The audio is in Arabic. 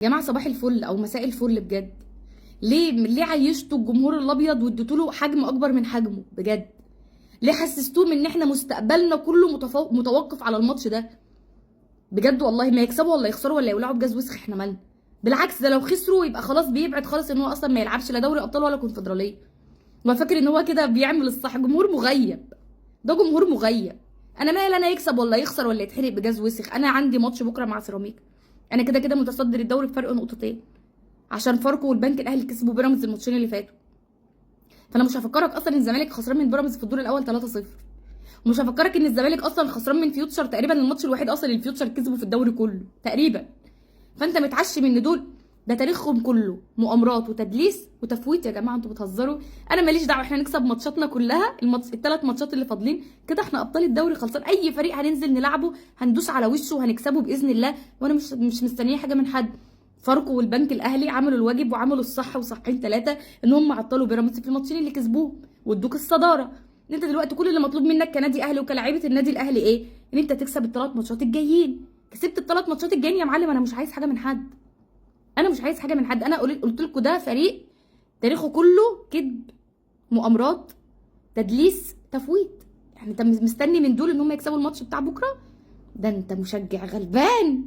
يا جماعه صباح الفل او مساء الفل بجد. ليه عيشتوا الجمهور الابيض واديتوا له حجم اكبر من حجمه بجد؟ ليه حسستوهم ان احنا مستقبلنا كله متوقف على الماتش ده؟ بجد والله ما يكسبوا ولا يخسروا ولا يولعوا بجاز وسخ احنا مالنا؟ بالعكس ده لو خسروا يبقى خلاص بيبعد خالص ان هو اصلا ما يلعبش لا دوري ابطال ولا كونفدراليه. هو فاكر ان هو كده بيعمل الصح. جمهور مغيب، ده جمهور مغيب. انا مالي انا يكسب ولا يخسر ولا يتحرق بجاز وسخ؟ انا عندي ماتش بكره مع سيراميكا، انا كده كده متصدر الدوري بفرق نقطتين عشان فاركو والبنك الاهلي كسبوا بيراميدز الماتشين اللي فاتوا. فانا مش هفكرك اصلا ان الزمالك خسران من بيراميدز في الدور الاول 3-0، ومش هفكرك ان الزمالك اصلا خسران من فيوتشر تقريبا الماتش الوحيد اصلا اللي فيوتشر كسبه في الدوري كله تقريبا. فانت متعشم ان دول ده تاريخهم كله مؤامرات وتدليس وتفويت. يا جماعه انتوا بتهزروا، انا ماليش دعوه، احنا نكسب ماتشاتنا كلها، الثلاث ماتشات اللي فاضلين كده احنا ابطال الدوري خلصان. اي فريق هننزل نلعبه هندوس على وشه وهنكسبه باذن الله، وانا مش مستنيه حاجه من حد. فاركو والبنك الاهلي عملوا الواجب وعملوا الصح وصحين ثلاثه ان هم عطلوا بيراميدز في الماتشين اللي كسبوهم وادوك الصداره. انت دلوقتي كل اللي مطلوب منك كنادي اهلي وكلاعيبه النادي الاهلي ايه؟ ان انت تكسب الثلاث ماتشات الجايين. كسبت الثلاث ماتشات الجايين يا معلم، انا مش عايز حاجه من حد، انا مش عايز حاجه من حد. انا قلت لكم ده فريق تاريخه كله كذب، مؤامرات، تدليس، تفويت. يعني انت مستني من دول ان هم يكسبوا الماتش بتاع بكره؟ ده انت مشجع غلبان.